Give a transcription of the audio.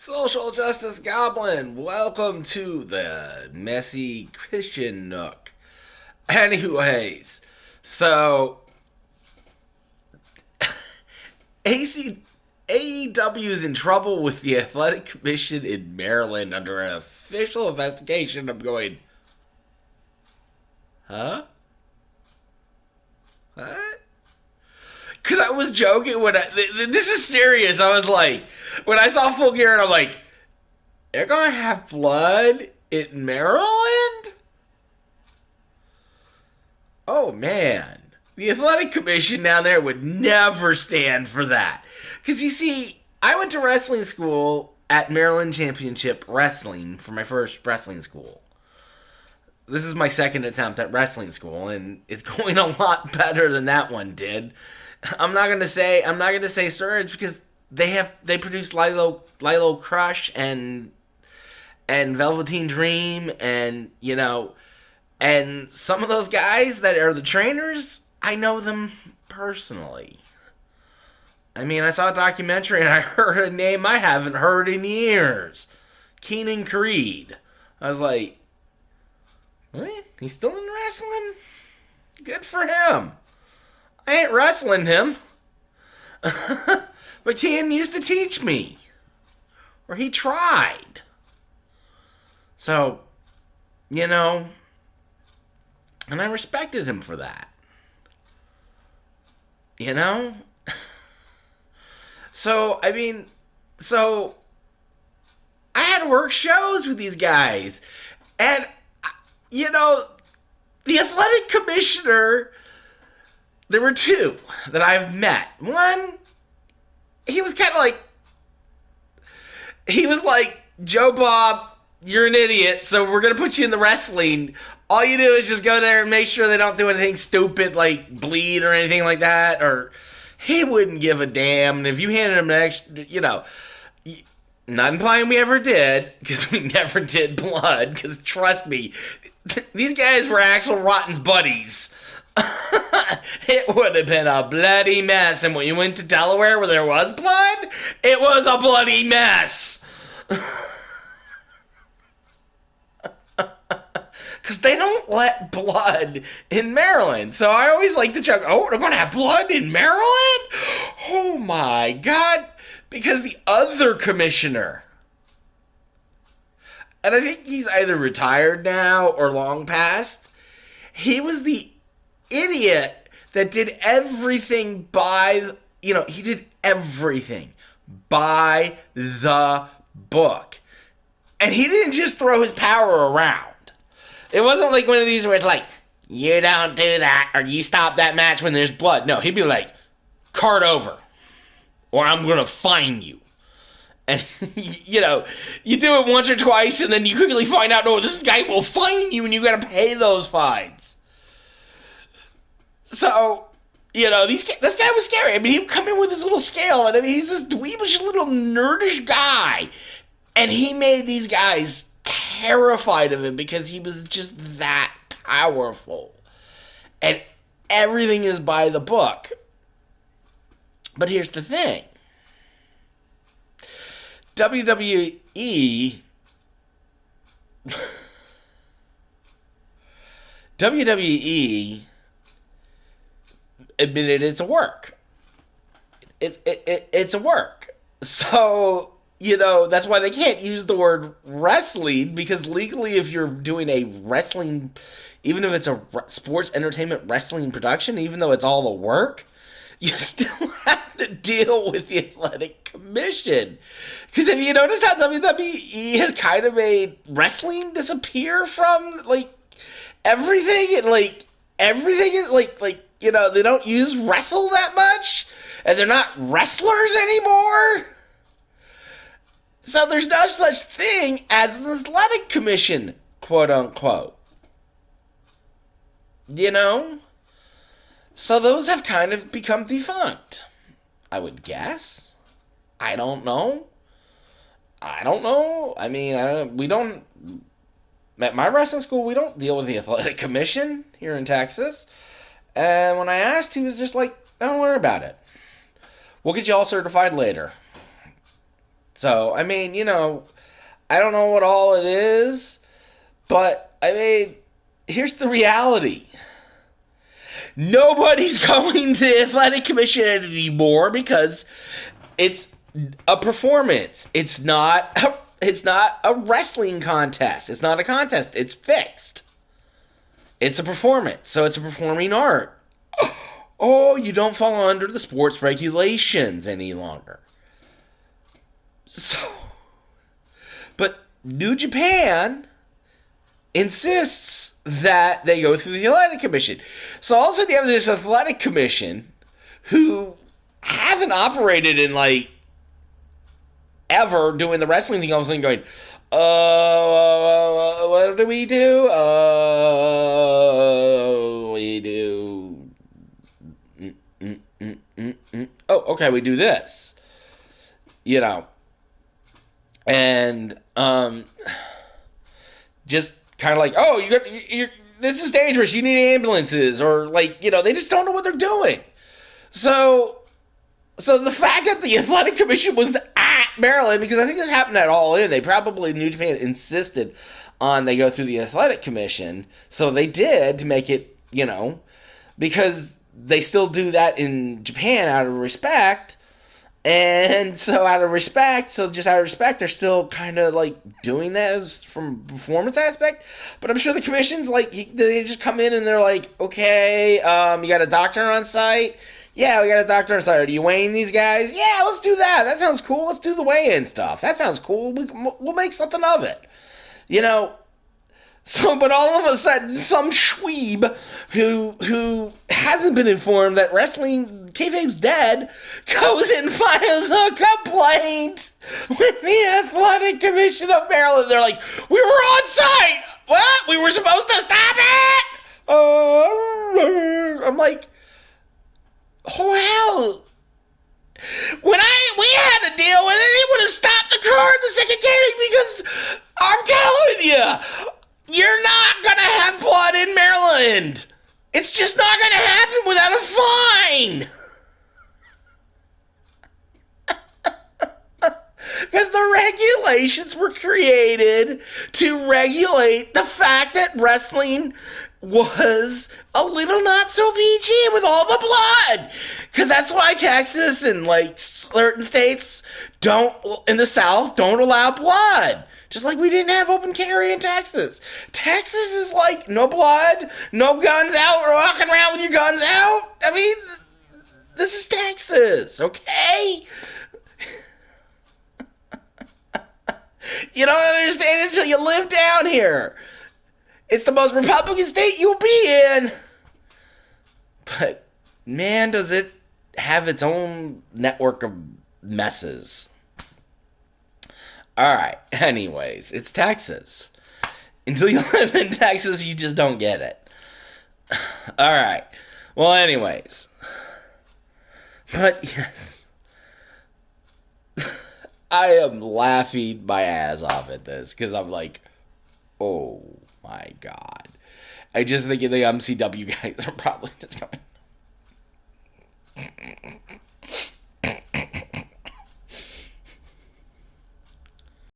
Social Justice Goblin, welcome to the Messy Christian Nook. Anyways, so AC, AEW is in trouble with the Athletic Commission in Maryland under an official investigation. I'm going, huh? What? Because I was joking when this is serious. I was like, when I saw Full Gear, and I'm like, they're gonna have blood in Maryland? Oh man, the Athletic Commission down there would never stand for that. Because you see, I went to wrestling school at Maryland Championship Wrestling for my first wrestling school. This is my second attempt at wrestling school, and it's going a lot better than that one did. I'm not gonna say Surge because they produced Lilo Crush and Velveteen Dream, and and some of those guys that are the trainers, I know them personally. I mean, I saw a documentary and I heard a name I haven't heard in years. Keenan Creed. I was like, what? He's still in wrestling? Good for him. I ain't wrestling him. But Keenan used to teach me. Or he tried. So, and I respected him for that. So, I had to work shows with these guys. And, the athletic commissioner, there were two that I've met. One, he was like, Joe Bob, you're an idiot, so we're going to put you in the wrestling. All you do is just go there and make sure they don't do anything stupid like bleed or anything like that. Or he wouldn't give a damn. And if you handed him an extra, not implying we ever did, because we never did blood, because trust me, these guys were Axl Rotten's buddies. It would have been a bloody mess. And when you went to Delaware where there was blood, it was a bloody mess. Because they don't let blood in Maryland. So I always like to joke, oh, they're going to have blood in Maryland? Oh my God. Because the other commissioner, and I think he's either retired now or long past, he was the idiot that did everything he did everything by the book. And he didn't just throw his power around. It wasn't like one of these where it's like, you don't do that, or you stop that match when there's blood. No, he'd be like, card over, or I'm going to fine you. And, you do it once or twice, and then you quickly find out, no, this guy will fine you, and you got to pay those fines. So, this guy was scary. I mean, he'd come in with his little scale, and he's this dweebish little nerdish guy. And he made these guys terrified of him because he was just that powerful. And everything is by the book. But here's the thing. WWE admitted it's a work. It's a work. So, that's why they can't use the word wrestling, because legally if you're doing a wrestling, even if it's a sports entertainment wrestling production, even though it's all the work, you still have to deal with the Athletic Commission. Because have you noticed how WWE has kind of made wrestling disappear from, everything? And, everything is, they don't use wrestle that much, and they're not wrestlers anymore. So there's no such thing as an athletic commission, quote unquote. So those have kind of become defunct, I would guess. I don't know. I mean, we don't, at my wrestling school, we don't deal with the athletic commission here in Texas. And when I asked, he was just like, don't worry about it. We'll get you all certified later. So, I mean, I don't know what all it is, but, I mean, here's the reality. Nobody's going to the athletic commission anymore because it's a performance. It's not a wrestling contest. It's not a contest. It's fixed. It's a performance. So it's a performing art. Oh, you don't fall under the sports regulations any longer. So, but New Japan insists that they go through the athletic commission. So all of a sudden you have this athletic commission who haven't operated in like ever doing the wrestling thing. All of a sudden going, what do? We do. Oh, okay, we do this. And just kind of like, oh, this is dangerous. You need ambulances, or like, they just don't know what they're doing. So the fact that the athletic commission was at Maryland, because I think this happened at All In, they probably, New Japan insisted on they go through the athletic commission. So they did, to make it, because they still do that in Japan out of respect. And so out of respect, they're still kind of like doing that as from a performance aspect. But I'm sure the commission's like, they just come in and they're like, okay, you got a doctor on site? Yeah, we got a doctor on site. Are you weighing these guys? Yeah, let's do that. That sounds cool. Let's do the weigh-in stuff. That sounds cool. We'll make something of it. So, but all of a sudden, some schweeb who hasn't been informed that wrestling kayfabe's dead goes and files a complaint with the Athletic Commission of Maryland. They're like, we were on site. What? We were supposed to stop it? I'm like, oh hell. When we had to deal with it, they would have stopped the car in the secondary, because I'm telling you, you're not going to have blood in Maryland. It's just not going to happen without a fine. Because the regulations were created to regulate the fact that wrestling was a little not so PG with all the blood. Because that's why Texas and like certain states in the South don't allow blood. Just like we didn't have open carry in Texas. Texas is like, no blood, no guns out, we're walking around with your guns out. I mean, this is Texas, okay? You don't understand it until you live down here. It's the most Republican state you'll be in. But, man, does it have its own network of messes. Alright, anyways, it's Texas. Until you live in Texas, you just don't get it. Alright, well, anyways. But, yes. I am laughing my ass off at this, because I'm like, oh my god. I just think the MCW guys are probably just going,